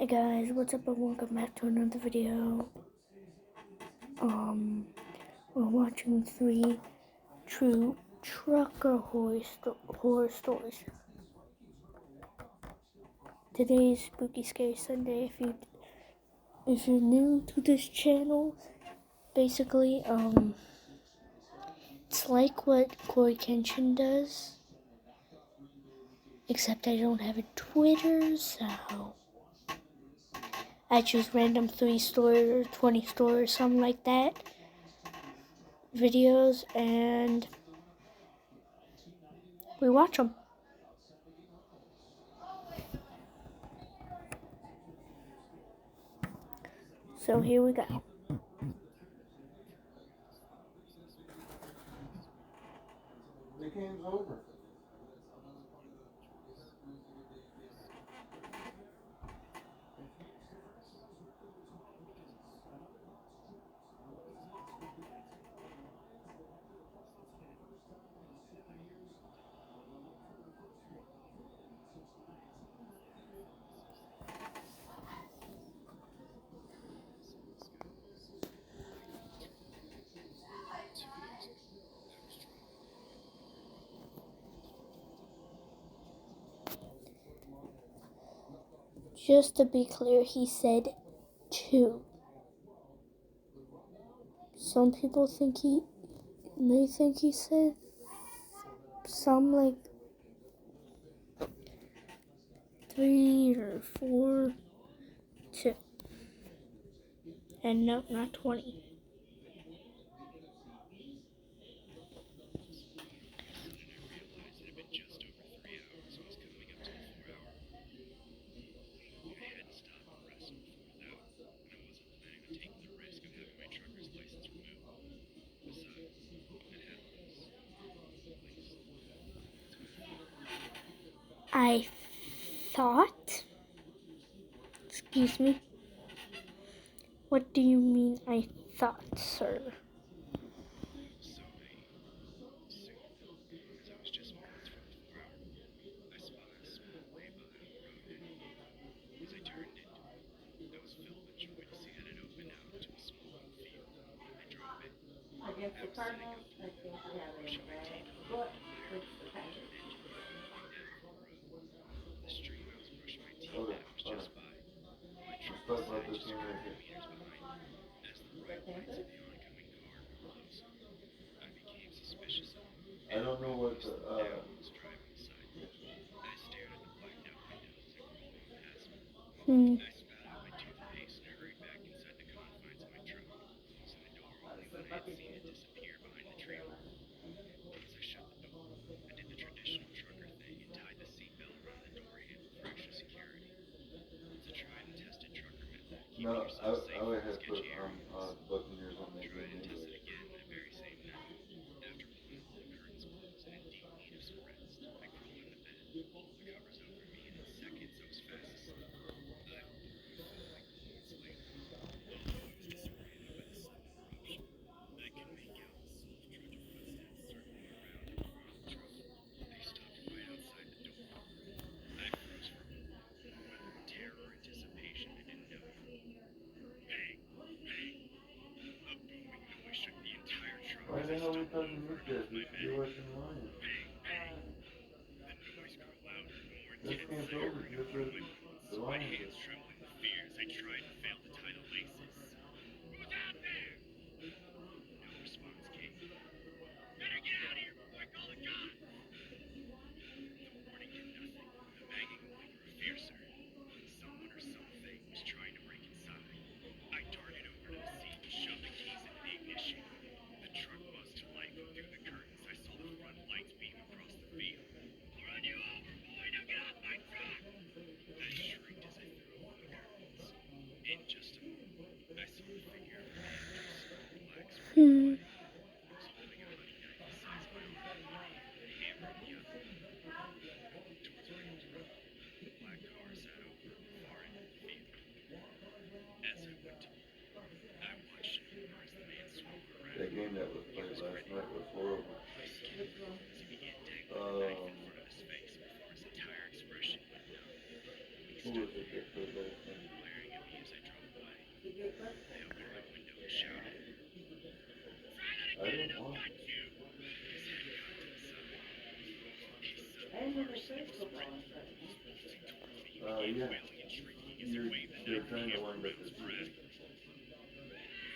Hey guys, what's up and welcome back to another video. We're watching 3 true trucker horror stories. Today's Spooky Scary Sunday. If you're new to this channel, basically, it's like what Corey Kenshin does, except I don't have a Twitter, so I choose random 3 stories or 20 stories, something like that, videos, and we watch them. So here we go. The game's over. Just to be clear, he said 2. Some people may think he said some like 3 or 4, 2. And no, not 20. I thought, excuse me, what do you mean I thought, sir? Against the Cardinals, I think we have a red foot, which the Packers. Okay. Let's talk about this one right here. The Panthers? I don't know what the, Hmm. Obviously, Bucky's going to their left. no, I would have put Buccaneers on that game anyway. Why the hell are we talking Midgets? We should be watching Lions. This game's over just as the Lions are. Hmm. That game that was played last night was horrible. Which one? Who was it that said that? It's a great question. I didn't want it. I didn't know they played football on Sunday. Yeah. They're trying to wind up the season. It's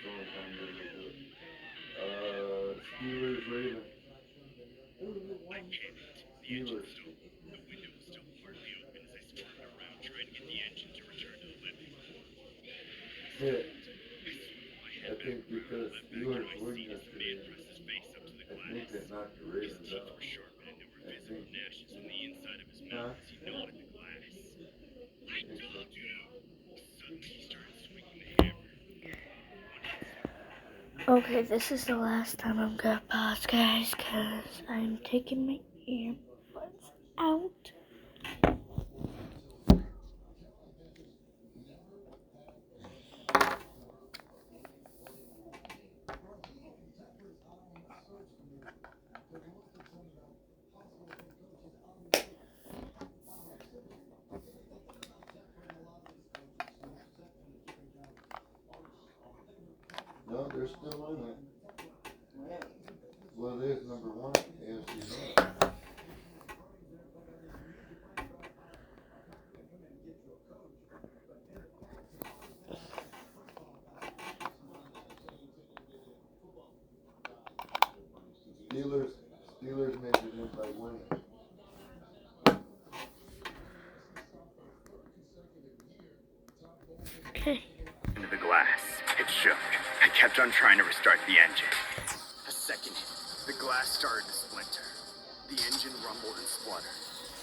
the only time that they do it. Steelers, Ravens. Ooh, who won? Steelers. Yeah. I think because Steelers won yesterday, I think that knocked the Ravens out. I think. Huh? I think so. Okay, this is the last time I'm gonna pause, guys, because I'm taking my earbuds out. No, they're still in it. Really? Well, it is number one, AFC North. Steelers, Steelers made it in by winning. Okay. Into the glass. It shook. I kept on trying to restart the engine. A second hit. The glass started to splinter. The engine rumbled and spluttered.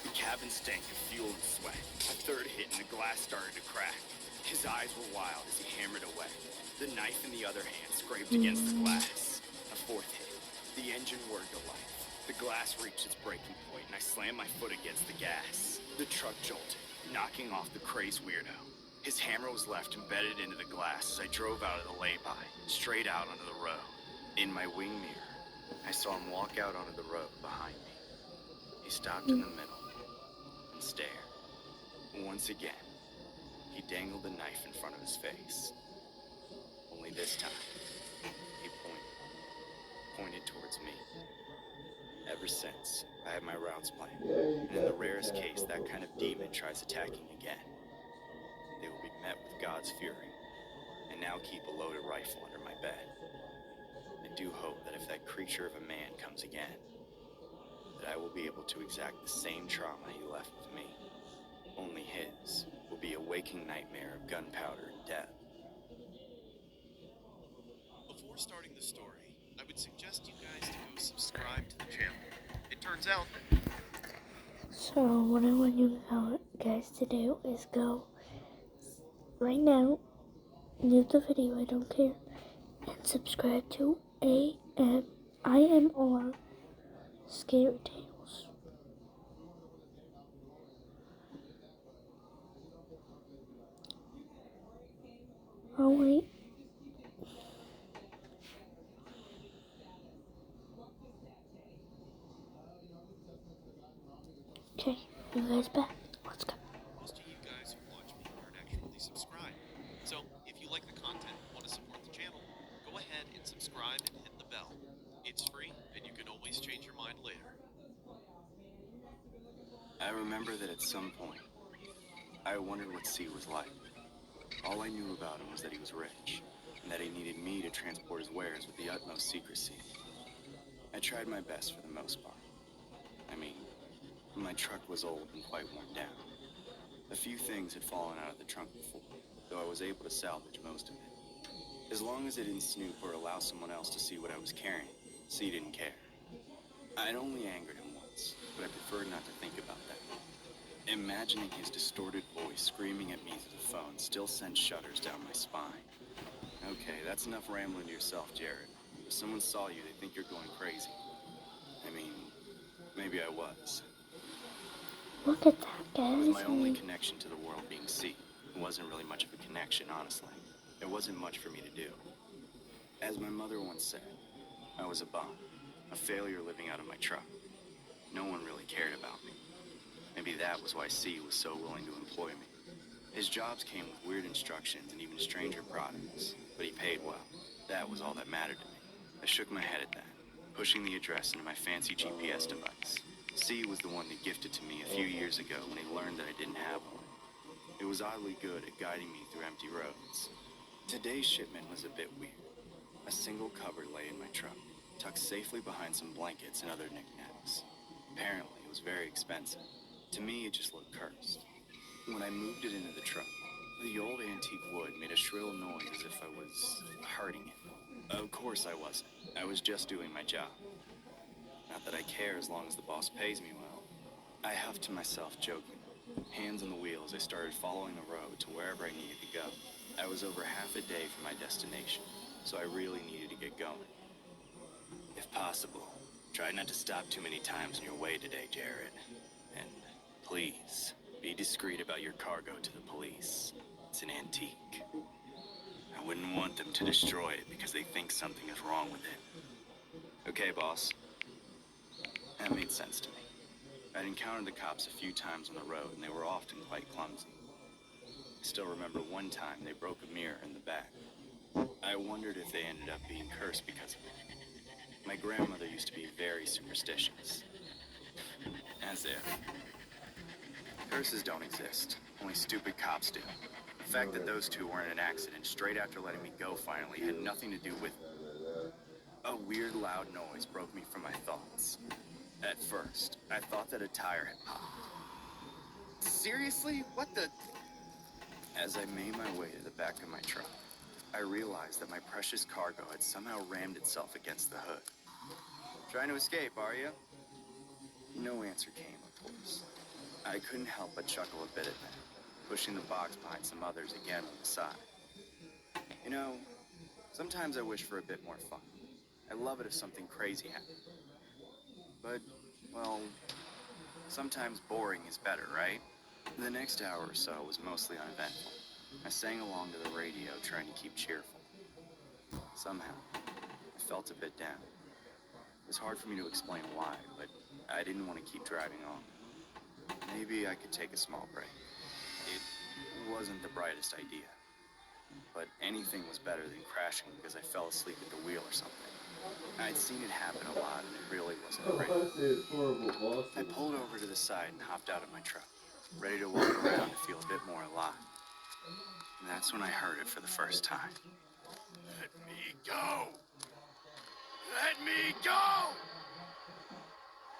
The cabin stank of fuel and sweat. A third hit and the glass started to crack. His eyes were wild as he hammered away. The knife in the other hand scraped against the glass. A fourth hit. The engine whirred to life. The glass reached its breaking point and I slammed my foot against the gas. The truck jolted, knocking off the crazed weirdo. His hammer was left embedded into the glass as I drove out of the lay-by, straight out onto the road. In my wing mirror, I saw him walk out onto the road behind me. He stopped in the middle and stared. Once again, he dangled the knife in front of his face. Only this time, he pointed towards me. Ever since, I have my routes planned. And in the rarest case that kind of demon tries attacking again, they will be met with God's fury, and now keep a loaded rifle under my bed. I do hope that if that creature of a man comes again, that I will be able to exact the same trauma he left with me. Only his will be a waking nightmare of gunpowder and death. Before starting the story, I would suggest you guys to go subscribe to the channel. It turns out that So what I want you guys to do is go right now, leave the video, I don't care, and subscribe to IMR Scary Tales. Oh wait. Okay, you guys back. Let's go. most of you guys who watch me aren't actually subscribed. So, if you like the content and want to support the channel, go ahead and subscribe and hit the bell. It's free, and you can always change your mind later. I remember that at some point, I wondered what C was like. All I knew about him was that he was rich, and that he needed me to transport his wares with the utmost secrecy. I tried my best for the most part. I mean, my truck was old and quite worn down. A few things had fallen out of the trunk before, though I was able to salvage most of it. As long as I didn't snoop or allow someone else to see what I was carrying, C didn't care. I'd only angered him once, but I preferred not to think about that. Imagining his distorted voice screaming at me through the phone still sent shudders down my spine. Okay, that's enough rambling to yourself, Jared. If someone saw you, they'd think you're going crazy. I mean, maybe I was. Look at that, guys. With my only connection to the world being C, it wasn't really much of a connection, honestly. There wasn't much for me to do. As my mother once said, I was a bum, a failure living out of my truck. No one really cared about me. Maybe that was why C was so willing to employ me. His jobs came with weird instructions and even stranger products, but he paid well. That was all that mattered to me. I shook my head at that, pushing the address into my fancy GPS device. C was the one that gifted to me a few years ago when he learned that I didn't have one. It was oddly good at guiding me through empty roads. Today's shipment was a bit weird. A single cupboard lay in my truck, tucked safely behind some blankets and other knickknacks. Apparently, it was very expensive. To me, it just looked cursed. When I moved it into the truck, the old antique wood made a shrill noise as if I was hurting it. Of course I wasn't. I was just doing my job. Not that I care as long as the boss pays me well. I huffed to myself, joking. Hands on the wheel as I started following the road to wherever I needed to go. I was over half a day from my destination, so I really needed to get going. If possible, try not to stop too many times on your way today, Jared. And please, be discreet about your cargo to the police. It's an antique. I wouldn't want them to destroy it because they think something is wrong with it. Okay, boss. That made sense to me. I'd encountered the cops a few times on the road, and they were often quite clumsy. I still remember one time they broke a mirror in the back. I wondered if they ended up being cursed because of it. My grandmother used to be very superstitious. As if. Curses don't exist. Only stupid cops do. The fact that those two were in an accident straight after letting me go finally had nothing to do with it. A weird loud noise broke me from my thoughts. At first, I thought that a tire had popped. Seriously? What the? As I made my way to the back of my truck, I realized that my precious cargo had somehow rammed itself against the hood. Trying to escape, are you? No answer came, of course. I couldn't help but chuckle a bit at that, pushing the box behind some others again on the side. You know, sometimes I wish for a bit more fun. I love it if something crazy happens. But, well, sometimes boring is better, right? The next hour or so was mostly uneventful. I sang along to the radio, trying to keep cheerful. Somehow, I felt a bit down. It was hard for me to explain why, but I didn't want to keep driving on. Maybe I could take a small break. It wasn't the brightest idea, but anything was better than crashing because I fell asleep at the wheel or something. I'd seen it happen a lot, and it really wasn't great. I pulled over to the side and hopped out of my truck, ready to walk around to feel a bit more alive. And that's when I heard it for the first time. Let me go! Let me go!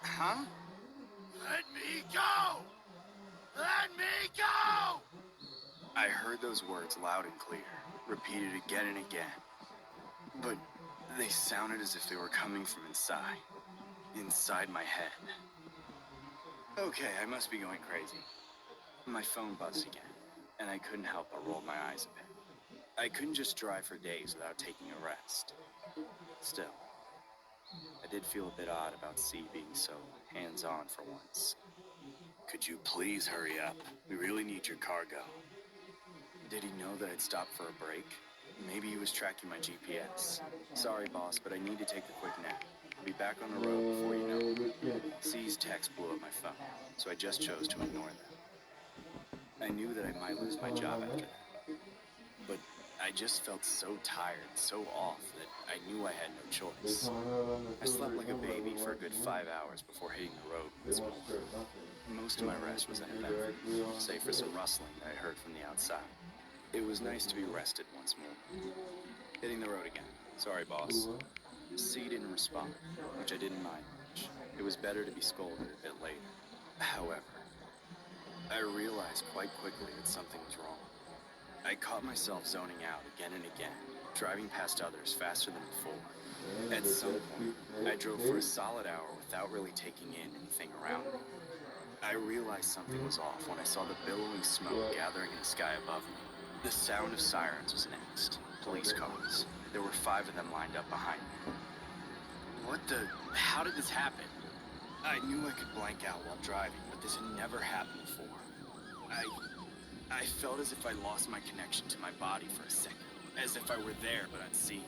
Huh? Let me go! Let me go! I heard those words loud and clear, repeated again and again. But they sounded as if they were coming from inside my head. Okay, I must be going crazy. My phone buzzed again, and I couldn't help but roll my eyes a bit. I couldn't just drive for days without taking a rest. Still, I did feel a bit odd about C being so hands-on for once. Could you please hurry up? We really need your cargo. Did he know that I'd stopped for a break? Maybe he was tracking my GPS. Sorry, boss, but I need to take a quick nap. I'll be back on the road before you know it. C's text blew up my phone, so I just chose to ignore them. I knew that I might lose my job after that. But I just felt so tired, so off, that I knew I had no choice. I slept like a baby for a good 5 hours before hitting the road once more. Most of my rest was uneventful, save for some rustling that I heard from the outside. It was nice to be rested once more. Hitting the road again. Sorry, boss. C didn't respond, which I didn't mind much. It was better to be scolded a bit later. However, I realized quite quickly that something was wrong. I caught myself zoning out again and again, driving past others faster than before. At some point, I drove for a solid hour without really taking in anything around me. I realized something was off when I saw the billowing smoke gathering in the sky above me. The sound of sirens was next. Police cars. There were 5 of them lined up behind me. What the? How did this happen? I knew I could blank out while driving, but this had never happened before. I felt as if I lost my connection to my body for a second. As if I were there, but unseen.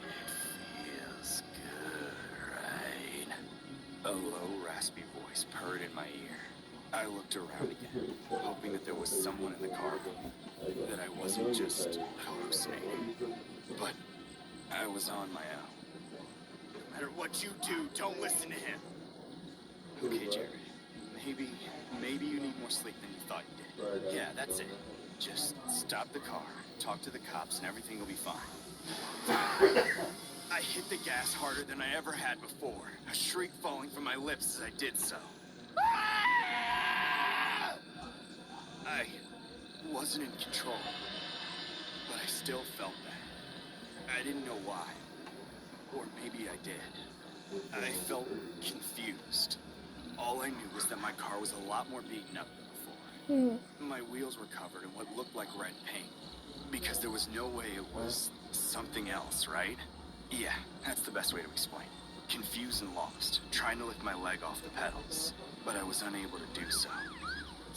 It feels good, right? A low, raspy voice purred in my ear. I looked around again, hoping that there was someone in the car with me, that I wasn't just hallucinating. But I was on my own. No matter what you do, don't listen to him. Okay, Jared. Maybe you need more sleep than you thought you did. Yeah, that's it. Just stop the car, talk to the cops, and everything will be fine. I hit the gas harder than I ever had before, a shriek falling from my lips as I did so. I wasn't in control, but I still felt that. I didn't know why. Or maybe I did. I felt confused. All I knew was that my car was a lot more beaten up than before. My wheels were covered in what looked like red paint. Because there was no way it was something else, right? Yeah, that's the best way to explain it. Confused and lost, trying to lift my leg off the pedals. But I was unable to do so.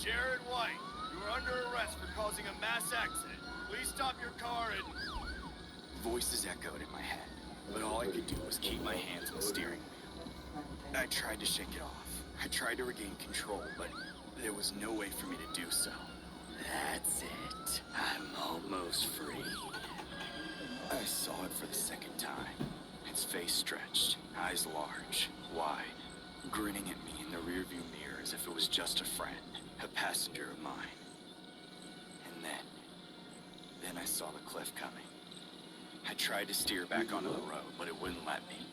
Jared White, you are under arrest for causing a mass accident. Please stop your car and... Voices echoed in my head, but all I could do was keep my hands on the steering wheel. I tried to shake it off. I tried to regain control, but there was no way for me to do so. That's it. I'm almost free. I saw it for the second time. Its face stretched, eyes large, wide, grinning at me in the rearview mirror as if it was just a friend, a passenger of mine. And then I saw the cliff coming. I tried to steer back onto the road, but it wouldn't let me.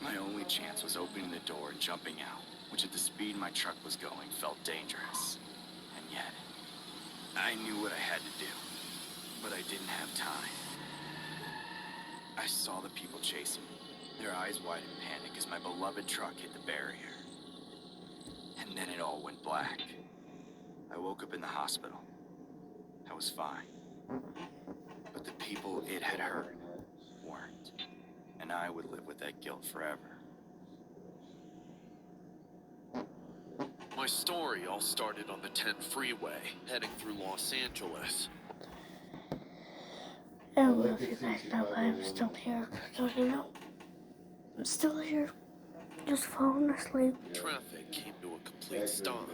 My only chance was opening the door and jumping out, which at the speed my truck was going felt dangerous. And yet, I knew what I had to do, but I didn't have time. I saw the people chasing me, their eyes wide in panic as my beloved truck hit the barrier. And then it all went black. I woke up in the hospital. I was fine. But the people it had hurt weren't. And I would live with that guilt forever. My story all started on the 10 freeway, heading through Los Angeles. I don't know if you guys know, but I'm still here. So you know, I'm still here, just falling asleep. Traffic came to a complete stop.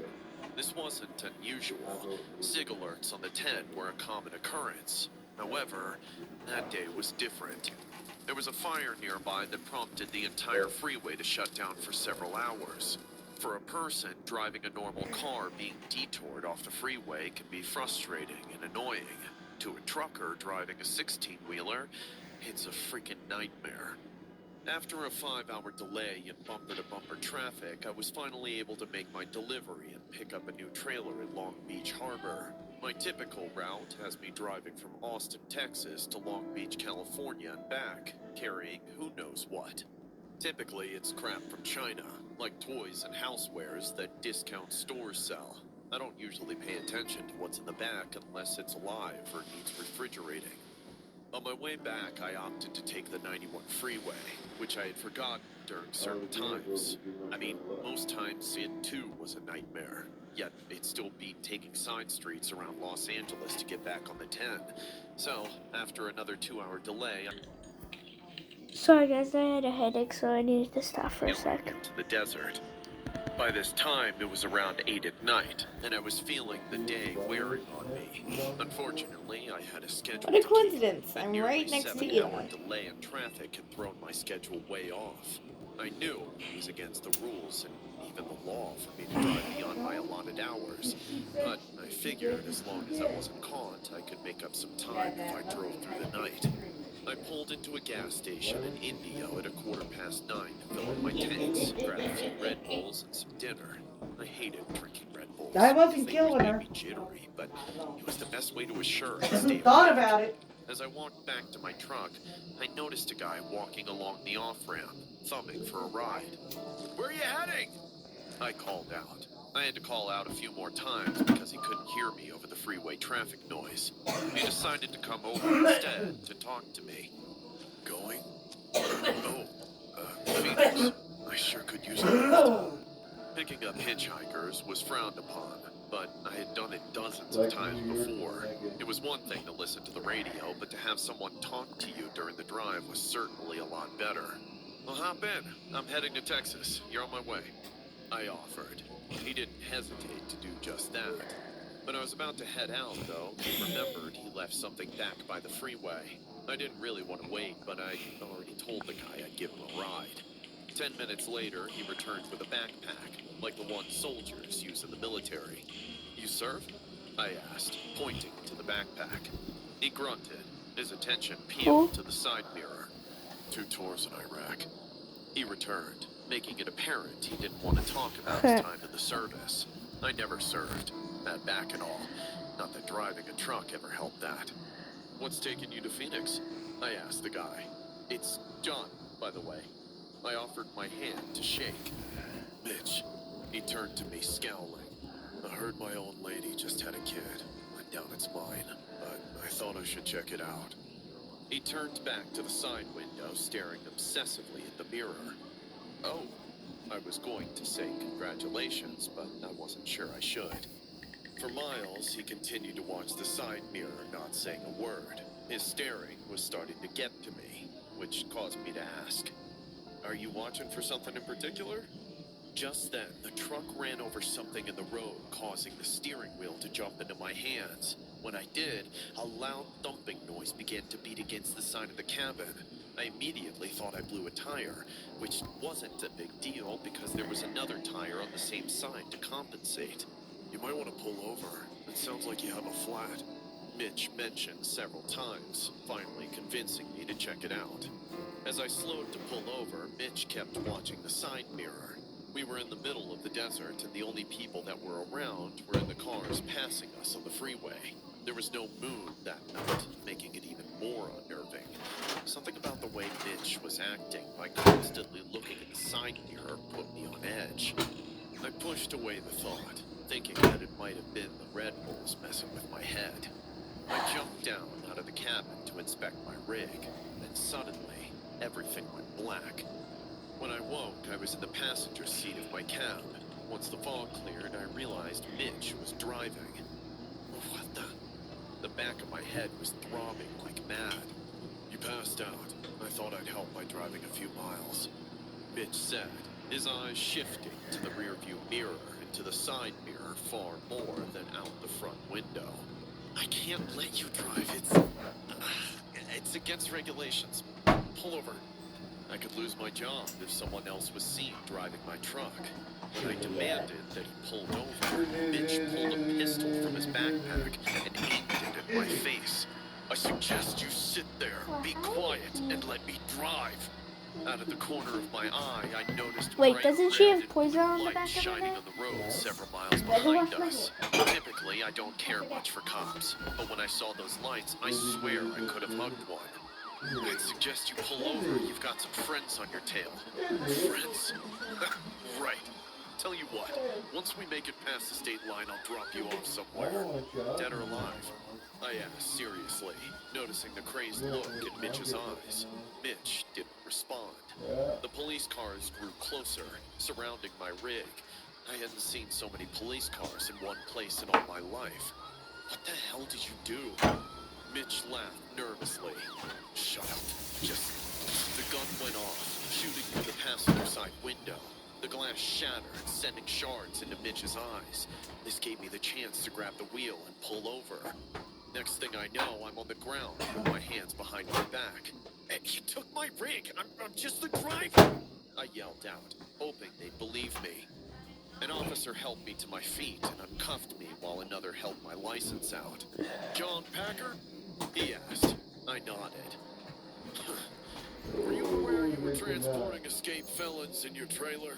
This wasn't unusual. SIG alerts on the 10 were a common occurrence. However, that day was different. There was a fire nearby that prompted the entire freeway to shut down for several hours. For a person driving a normal car, being detoured off the freeway can be frustrating and annoying. To a trucker driving a 16-wheeler, it's a freaking nightmare. After a 5-hour delay in bumper-to-bumper traffic, I was finally able to make my delivery and pick up a new trailer in Long Beach Harbor. My typical route has me driving from Austin, Texas to Long Beach, California and back, carrying who knows what. Typically, it's crap from China, like toys and housewares that discount stores sell. I don't usually pay attention to what's in the back unless it's alive or needs refrigerating. On my way back, I opted to take the 91 freeway, which I had forgotten during certain times. I mean, most times it too was a nightmare. Yet, it still beat taking side streets around Los Angeles to get back on the 10. So, after another 2-hour delay, Sorry guys, I had a headache, so I needed to stop for a sec. to the desert. By this time, it was around 8 at night, and I was feeling the day wearing on me. Unfortunately, I had a schedule. What a coincidence. I'm right next to you. 7-hour delay in traffic had thrown my schedule way off. I knew it was against the rules and even the law for me to drive beyond my allotted hours, but I figured as long as I wasn't caught, I could make up some time if I drove through the night. I pulled into a gas station in Indio at 9:15 to fill up my tanks, grab a few Red Bulls and some dinner. I hated drinking Red Bulls. I wasn't They killing made her. me jittery, but it was the best way to assure I stayed Thought awake. about it. As I walked back to my truck, I noticed a guy walking along the off-ramp, thumbing for a ride. "Where are you heading?" I called out. I had to call out a few more times because he couldn't hear me over the freeway traffic noise. He decided to come over instead to talk to me. "Going? Oh, Phoenix. I sure could use a lift." Picking up hitchhikers was frowned upon, but I had done it dozens of times before. It was one thing to listen to the radio, but to have someone talk to you during the drive was certainly a lot better. "Well, hop in. I'm heading to Texas. You're on my way." I offered. He didn't hesitate to do just that. When I was about to head out, though, he remembered he left something back by the freeway. I didn't really want to wait, but I'd already told the guy I'd give him a ride. 10 minutes later, he returned with a backpack, like the one soldiers use in the military. You serve? I asked, pointing to the backpack. He grunted, his attention peeled to the side mirror. 2 tours in Iraq. He returned, making it apparent he didn't want to talk about his time in the service. I never served. Bad back and all. Not that driving a truck ever helped that. What's taking you to Phoenix? I asked the guy. It's John, by the way. I offered my hand to shake. Mitch. He turned to me, scowling. I heard my old lady just had a kid. I doubt it's mine, but I thought I should check it out. He turned back to the side window, staring obsessively at the mirror. Oh, I was going to say congratulations, but I wasn't sure I should. For miles, he continued to watch the side mirror, not saying a word. His staring was starting to get to me, which caused me to ask, "Are you watching for something in particular?" Just then, the truck ran over something in the road, causing the steering wheel to jump into my hands. When I did, a loud thumping noise began to beat against the side of the cabin. I immediately thought I blew a tire, which wasn't a big deal because there was another tire on the same side to compensate. You might want to pull over. It sounds like you have a flat. Mitch mentioned several times, finally convincing me to check it out. As I slowed to pull over, Mitch kept watching the side mirror. We were in the middle of the desert, and the only people that were around were in the cars passing us on the freeway. There was no moon that night, making it even more unnerving. Something about the way Mitch was acting by constantly looking at the side mirror put me on edge. I pushed away the thought, thinking that it might have been the Red Bulls messing with my head. I jumped down out of the cabin to inspect my rig, and suddenly, everything went black. When I woke, I was in the passenger seat of my cab. Once the fog cleared, I realized Mitch was driving. What the? The back of my head was throbbing like mad. You passed out. I thought I'd help by driving a few miles. Mitch said, his eyes shifting to the rearview mirror and to the side mirror far more than out the front window. I can't let you drive. It's against regulations. Pull over. I could lose my job if someone else was seen driving my truck. When I demanded that he pulled over, Mitch pulled a pistol from his backpack and aimed it at my face. I suggest you sit there, be quiet, and let me drive. Out of the corner of my eye, I noticed Wait, bright doesn't she red have poison on the lights back of her shining neck? on the road several miles behind us. Typically, I don't care much for cops, but when I saw those lights, I swear I could have hugged one. I'd suggest you pull over. You've got some friends on your tail. Friends? Right. Tell you what, once we make it past the state line, I'll drop you off somewhere. Dead or alive? I asked seriously, noticing the crazed look in Mitch's eyes. Mitch didn't respond. The police cars grew closer, surrounding my rig. I hadn't seen so many police cars in one place in all my life. What the hell did you do? Mitch laughed nervously. Shut up. The gun went off, shooting through the passenger side window. The glass shattered, sending shards into Mitch's eyes. This gave me the chance to grab the wheel and pull over. Next thing I know, I'm on the ground with my hands behind my back. Hey, he took my rig. I'm just the driver. I yelled out, hoping they'd believe me. An officer helped me to my feet and uncuffed me while another held my license out. John Packer? He asked. I nodded. Were you aware you were transporting escaped felons in your trailer?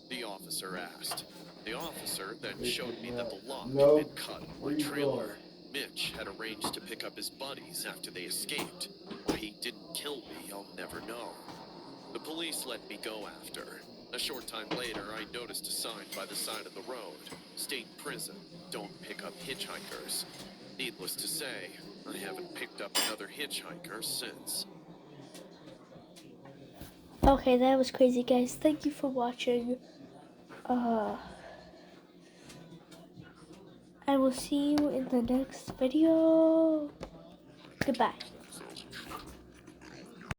The officer asked. The officer then showed me that the lock had been cut on my trailer. Mitch had arranged to pick up his buddies after they escaped. Why he didn't kill me, I'll never know. The police let me go after. A short time later, I noticed a sign by the side of the road. State prison, don't pick up hitchhikers. Needless to say, I haven't picked up another hitchhiker since. Okay, that was crazy, guys. Thank you for watching. I will see you in the next video. Goodbye.